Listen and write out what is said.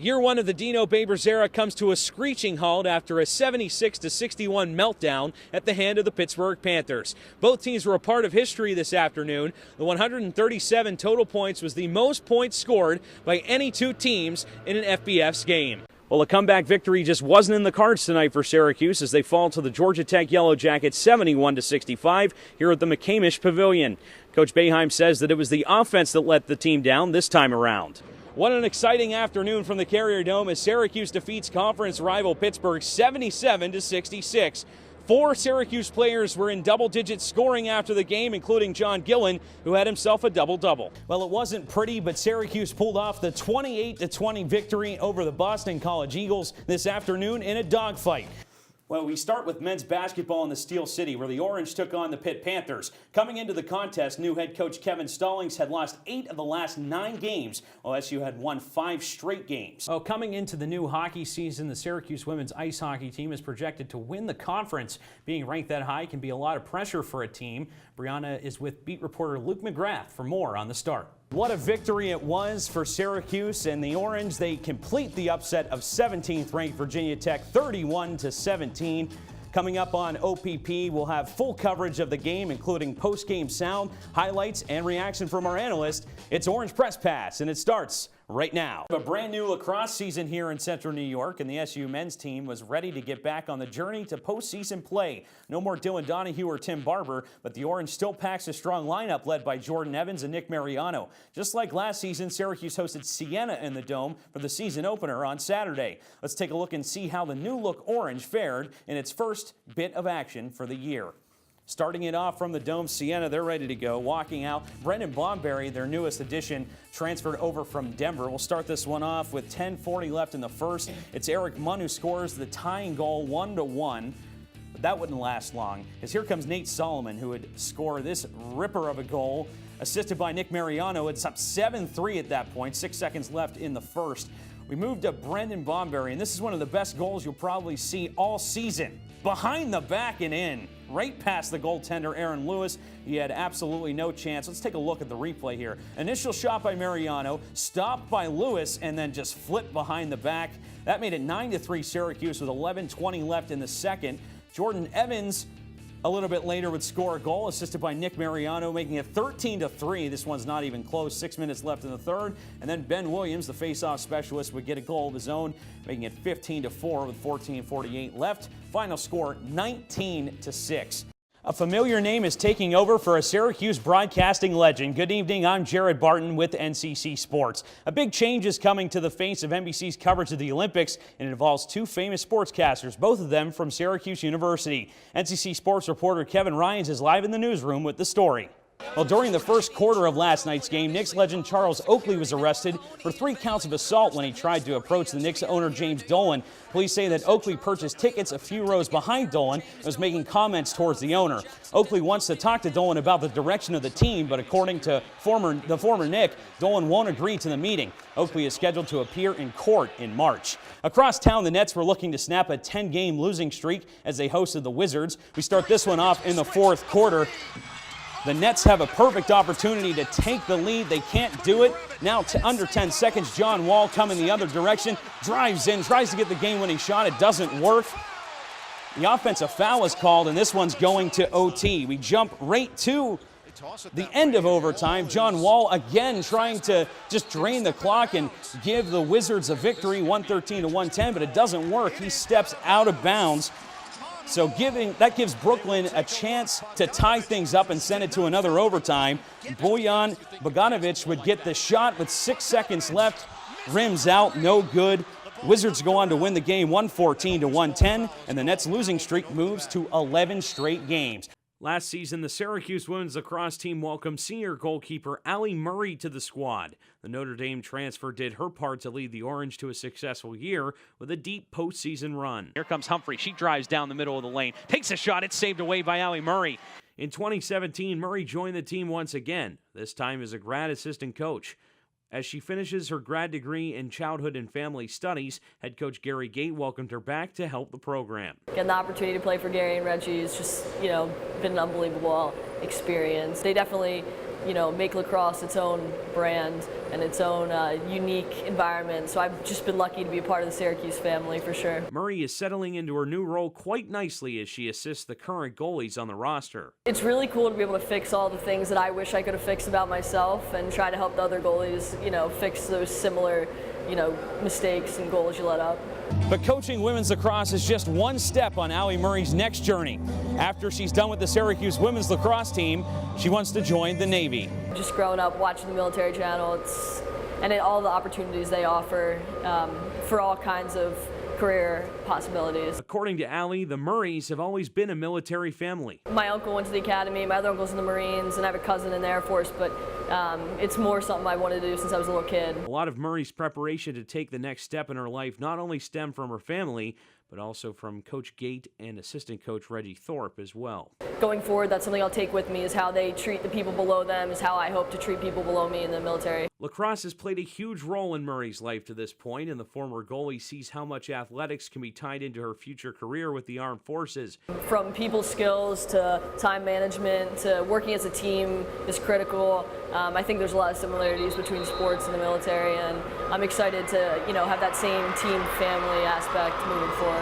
Year one of the Dino Babers era comes to a screeching halt after a 76-61 meltdown at the hand of the Pittsburgh Panthers. Both teams were a part of history this afternoon. The 137 total points was the most points scored by any two teams in an FBS game. Well, a comeback victory just wasn't in the cards tonight for Syracuse as they fall to the Georgia Tech Yellow Jackets 71-65 here at the McCamish Pavilion. Coach Boeheim says that it was the offense that let the team down this time around. What an exciting afternoon from the Carrier Dome as Syracuse defeats conference rival Pittsburgh 77-66. 4 Syracuse players were in double-digit scoring after the game, including John Gillen, who had himself a double-double. Well, it wasn't pretty, but Syracuse pulled off the 28-20 victory over the Boston College Eagles this afternoon in a dogfight. Well, we start with men's basketball in the Steel City, where the Orange took on the Pitt Panthers. Coming into the contest, new head coach Kevin Stallings had lost 8 of the last 9 games, while SU had won 5 straight games. Oh, coming into the new hockey season, the Syracuse women's ice hockey team is projected to win the conference. Being ranked that high can be a lot of pressure for a team. Brianna is with beat reporter Luke McGrath for more on the start. What a victory it was for Syracuse and the Orange. They complete the upset of 17th ranked Virginia Tech 31-17. Coming up on OPP, we'll have full coverage of the game, including post-game sound, highlights, and reaction from our analyst. It's Orange Press Pass, and it starts right now. A brand new lacrosse season here in Central New York, and the SU men's team was ready to get back on the journey to postseason play. No more Dylan Donahue or Tim Barber, but the Orange still packs a strong lineup led by Jordan Evans and Nick Mariano. Just like last season, Syracuse hosted Siena in the Dome for the season opener on Saturday. Let's take a look and see how the new-look Orange fared in its first bit of action for the year. Starting it off from the Dome, Siena, they're ready to go. Walking out, Brendan Bomberry, their newest addition, transferred over from Denver. We'll start this one off with 10:40 left in the first. It's Eric Munn who scores the tying goal 1-1. But that wouldn't last long, as here comes Nate Solomon, who would score this ripper of a goal, assisted by Nick Mariano. It's up 7-3 at that point, 6 seconds left in the first. We moved to Brendan Bomberry, and this is one of the best goals you'll probably see all season. Behind the back and in, right past the goaltender Aaron Lewis. He had absolutely no chance. Let's take a look at the replay here. Initial shot by Mariano, stopped by Lewis, and then just flipped behind the back. That made it 9-3 Syracuse with 11:20 left in the second. Jordan Evans a little bit later would score a goal, assisted by Nick Mariano, making it 13-3. This one's not even close. 6 minutes left in the third. And then Ben Williams, the face-off specialist, would get a goal of his own, making it 15-4 with 14:48 left. Final score, 19-6. A familiar name is taking over for a Syracuse broadcasting legend. Good evening, I'm Jared Barton with NCC Sports. A big change is coming to the face of NBC's coverage of the Olympics, and it involves 2 famous sportscasters, both of them from Syracuse University. NCC Sports reporter Kevin Ryans is live in the newsroom with the story. Well, during the first quarter of last night's game, Knicks legend Charles Oakley was arrested for 3 counts of assault when he tried to approach the Knicks owner James Dolan. Police say that Oakley purchased tickets a few rows behind Dolan and was making comments towards the owner. Oakley wants to talk to Dolan about the direction of the team, but according to the former Knick, Dolan won't agree to the meeting. Oakley is scheduled to appear in court in March. Across town, the Nets were looking to snap a 10-game losing streak as they hosted the Wizards. We start this one off in the fourth quarter. The Nets have a perfect opportunity to take the lead. They can't do it. Now under 10 seconds, John Wall coming the other direction, drives in, tries to get the game-winning shot. It doesn't work. The offensive foul is called, and this one's going to OT. We jump right to the end of overtime. John Wall again trying to just drain the clock and give the Wizards a victory, 113-110, but it doesn't work. He steps out of bounds. So that gives Brooklyn a chance to tie things up and send it to another overtime. Bojan Bogdanovic would get the shot with 6 seconds left. Rims out, no good. Wizards go on to win the game 114-110, and the Nets' losing streak moves to 11 straight games. Last season, the Syracuse women's lacrosse team welcomed senior goalkeeper Allie Murray to the squad. The Notre Dame transfer did her part to lead the Orange to a successful year with a deep postseason run. Here comes Humphrey. She drives down the middle of the lane, takes a shot. It's saved away by Allie Murray. In 2017, Murray joined the team once again, this time as a grad assistant coach. As she finishes her grad degree in childhood and family studies, head coach Gary Gate welcomed her back to help the program. Getting the opportunity to play for Gary and Reggie is just, been an unbelievable experience. They definitely make lacrosse its own brand and its own unique environment. So I've just been lucky to be a part of the Syracuse family for sure. Murray is settling into her new role quite nicely as she assists the current goalies on the roster. It's really cool to be able to fix all the things that I wish I could have fixed about myself and try to help the other goalies, fix those similar, mistakes and goals you let up. But coaching women's lacrosse is just one step on Allie Murray's next journey. After she's done with the Syracuse women's lacrosse team, she wants to join the Navy. Just growing up watching the military channel, all the opportunities they offer for all kinds of career possibilities. According to Allie, the Murrays have always been a military family. My uncle went to the academy, my other uncle's in the Marines, and I have a cousin in the Air Force, but it's more something I wanted to do since I was a little kid. A lot of Murray's preparation to take the next step in her life not only stemmed from her family, but also from Coach Gate and assistant coach Reggie Thorpe as well. Going forward, that's something I'll take with me, is how they treat the people below them, is how I hope to treat people below me in the military. Lacrosse has played a huge role in Murray's life to this point, and the former goalie sees how much athletics can be tied into her future career with the armed forces. From people skills to time management to working as a team is critical. I think there's a lot of similarities between sports and the military, and I'm excited to have that same team family aspect moving forward.